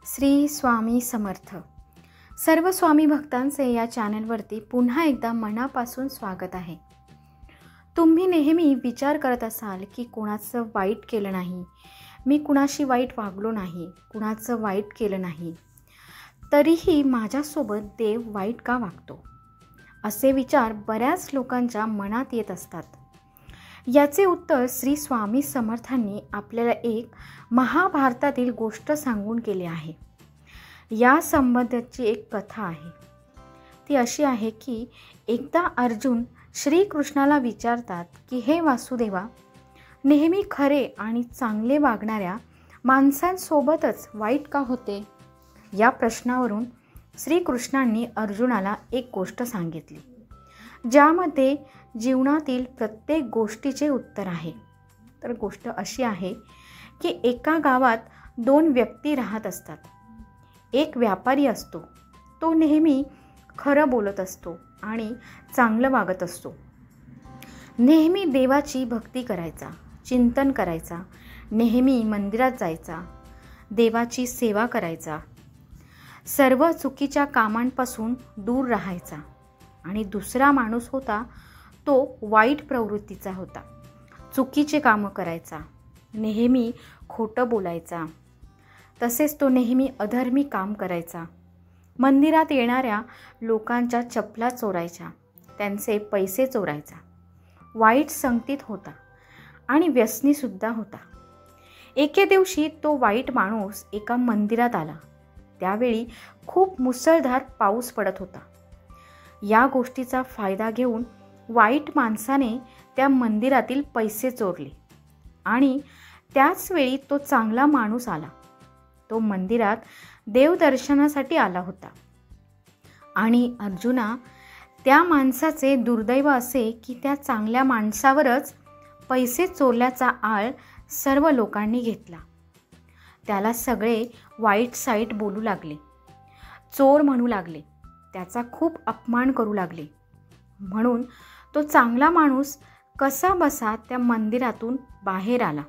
श्री स्वामी समर्थ. सर्व स्वामी भक्तांचे या चॅनलवरती पुन्हा एकदा मनापासून स्वागत आहे. तुम्ही नेहमी विचार करत असाल की कुणाचं वाईट केलं नाही, मी कुणाशी वाईट वागलो नाही, कुणाचं वाईट केलं नाही, तरीही माझ्यासोबत देव वाईट का वागतो, असे विचार बऱ्याच लोकांच्या मनात येत असतात. याचे उत्तर श्री स्वामी समर्थांनी आपल्याला एक महाभारतातील गोष्ट सांगून केली आहे. या संबंधाची एक कथा आहे. ती अशी आहे की एकदा अर्जुन श्रीकृष्णाला विचारतात की हे वासुदेवा, नेहमी खरे आणि चांगले वागणाऱ्या माणसांसोबतच वाईट का होते? या प्रश्नावरून श्रीकृष्णांनी अर्जुनाला एक गोष्ट सांगितली, ज्यामध्ये जीवनातील प्रत्येक गोष्टीचे उत्तर आहे. तर गोष्ट अशी आहे की एका गावात दोन व्यक्ती राहत असतात. एक व्यापारी असतो, तो नेहमी खरं बोलत असतो आणि चांगलं वागत असतो. नेहमी देवाची भक्ती करायचा, चिंतन करायचा, नेहमी मंदिरात जायचा, देवाची सेवा करायचा, सर्व चुकीच्या कामांपासून दूर राहायचा. आणि दुसरा माणूस होता तो वाईट प्रवृत्तीचा होता, चुकीचे कामं करायचा, नेहमी खोटं बोलायचा, तसेच तो नेहमी अधर्मी काम करायचा, मंदिरात येणाऱ्या लोकांच्या चपला चोरायच्या, त्यांचे पैसे चोरायचा, वाईट संगतीत होता आणि व्यसनीसुद्धा होता. एके दिवशी तो वाईट माणूस एका मंदिरात आला. त्यावेळी खूप मुसळधार पाऊस पडत होता. या गोष्टीचा फायदा घेऊन वाईट माणसाने त्या मंदिरातील पैसे चोरले आणि त्याच वेळी तो चांगला माणूस आला. तो मंदिरात देवदर्शनासाठी आला होता आणि अर्जुना, त्या माणसाचे दुर्दैव असे की त्या चांगल्या माणसावरच पैसे चोरल्याचा आळ सर्व लोकांनी घेतला. त्याला सगळे वाईट साईट बोलू लागले, चोर म्हणू लागले, त्याचा खूप अपमान करू लागले. म्हणून तो चांगला माणूस कसा बसा त्या मंदिरातून बाहेर आला.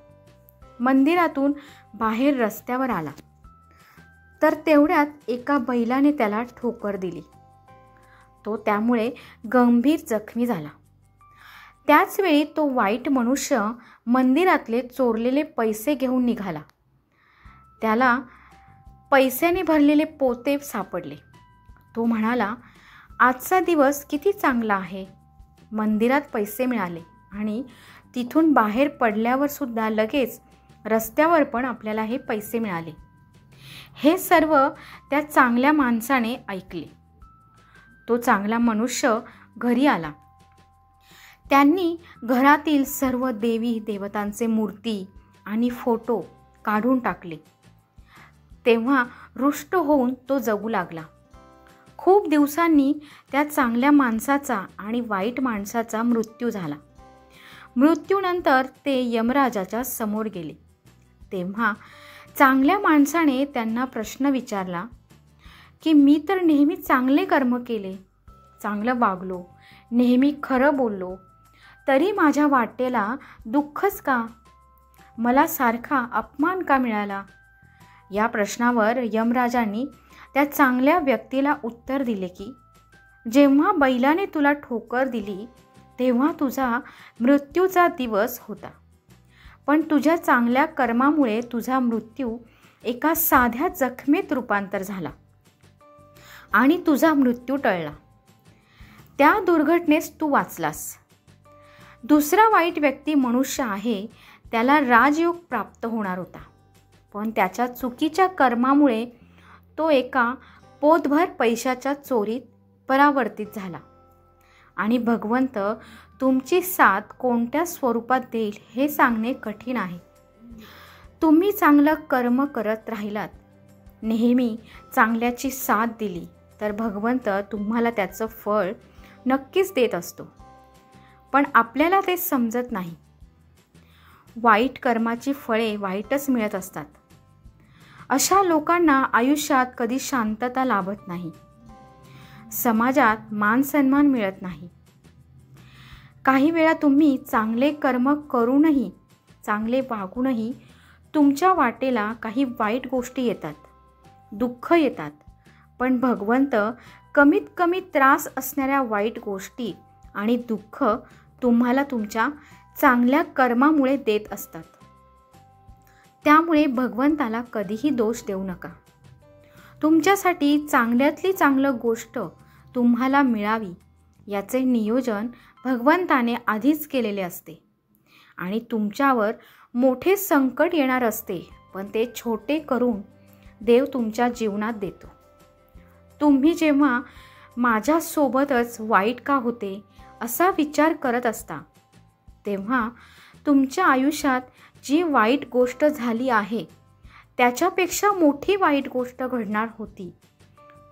मंदिरातून बाहेर रस्त्यावर आला तर तेवढ्यात एका बैलाने त्याला ठोकर दिली. तो त्यामुळे गंभीर जखमी झाला. त्याचवेळी तो वाईट मनुष्य मंदिरातले चोरलेले पैसे घेऊन निघाला. त्याला पैशाने भरलेले पोते सापडले. तो म्हणाला, आजचा दिवस किती चांगला आहे. मंदिरात पैसे मिळाले आणि तिथून बाहेर पडल्यावर सुद्धा लगेच रस्त्यावर पण आपल्याला हे पैसे मिळाले. हे सर्व त्या चांगल्या माणसाने ऐकले. तो चांगला मनुष्य घरी आला. त्यांनी घरातील सर्व देवी देवतांचे मूर्ती आणि फोटो काढून टाकले. तेव्हा रुष्ट होऊन तो जगू लागला. खूप दिवसांनी त्या चांगल्या माणसाचा आणि वाईट माणसाचा मृत्यू झाला. मृत्यूनंतर ते यमराजाच्या समोर गेले. तेव्हा चांगल्या माणसाने त्यांना प्रश्न विचारला की मी तर नेहमी चांगले कर्म केले, चांगलं वागलो, नेहमी खरं बोललो, तरी माझ्या वाटेला दुःखच का? मला सारखा अपमान का मिळाला? या प्रश्नावर यमराजांनी त्या चांगल्या व्यक्तीला उत्तर दिले की जेव्हा बैलाने तुला ठोकर दिली तेव्हा तुझा मृत्यूचा दिवस होता, पण तुझ्या चांगल्या कर्मामुळे तुझा मृत्यू एका साध्या जखमेत रूपांतर झाला आणि तुझा मृत्यू टळला. त्या दुर्घटनेस तू वाचलास. दुसरा वाईट व्यक्ती मनुष्य आहे, त्याला राजयोग प्राप्त होणार होता, पण त्याच्या चुकीच्या कर्मामुळे तो एका पोतभर पैशाच्या चोरीत परावर्तित झाला. आणि भगवंत तुमची साथ कोणत्या स्वरूपात देईल हे सांगणे कठीण आहे. तुम्ही चांगलं कर्म करत राहिलात, नेहमी चांगल्याची साथ दिली तर भगवंत तुम्हाला त्याचं फळ नक्कीच देत असतो. पण आपल्याला ते समजत नाही. वाईट कर्माची फळे वाईटच मिळत असतात. अशा लोकांना आयुष्यात कधी शांतता लाभत नाही, समाजात मानसन्मान मिळत नाही. काही वेळा तुम्ही चांगले कर्म करूनही, चांगले वागूनही तुमच्या वाटेला काही वाईट गोष्टी येतात, दुःख येतात, पण भगवंत कमीत कमी त्रास असणाऱ्या वाईट गोष्टी आणि दुःख तुम्हाला तुमच्या चांगल्या कर्मामुळे देत असतात. त्यामुळे भगवंताला कधीही दोष देऊ नका. तुमच्यासाठी चांगल्यातली चांगलं गोष्ट तुम्हाला मिळावी याचे नियोजन भगवंताने आधीच केलेले असते आणि तुमच्यावर मोठे संकट येणार असते, पण ते छोटे करून देव तुमच्या जीवनात देतो. तुम्ही जेव्हा माझ्यासोबतच वाईट का होते असा विचार करत असता, तेव्हा तुमच्या आयुष्यात जी वाईट गोष्ट झाली आहे त्याच्यापेक्षा मोठी वाईट गोष्ट घडणार होती,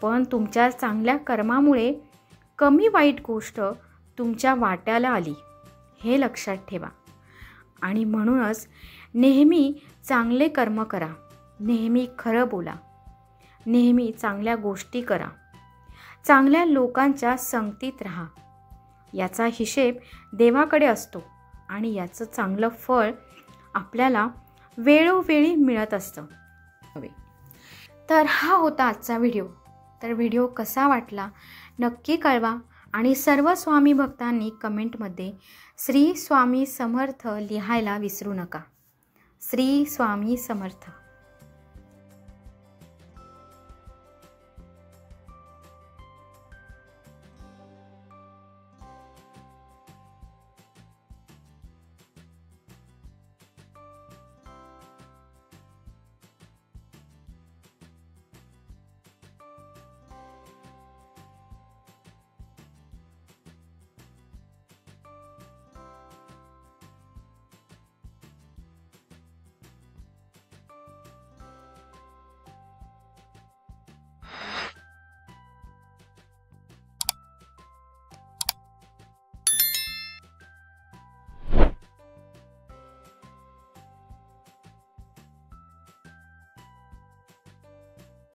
पण तुमच्या चांगल्या कर्मामुळे कमी वाईट गोष्ट तुमच्या वाट्याला आली, हे लक्षात ठेवा. आणि म्हणूनच नेहमी चांगले कर्म करा, नेहमी खरं बोला, नेहमी चांगल्या गोष्टी करा, चांगल्या लोकांच्या संगतीत राहा. याचा हिशेब देवाकडे असतो आणि याचं चांगलं फळ आपल्याला वेळोवेळी मिळत असतं. तर हा होता आजचा व्हिडिओ. तर व्हिडिओ कसा वाटला नक्की कळवा आणि सर्व स्वामी भक्तांनी कमेंटमध्ये श्री स्वामी समर्थ लिहायला विसरू नका. श्री स्वामी समर्थ.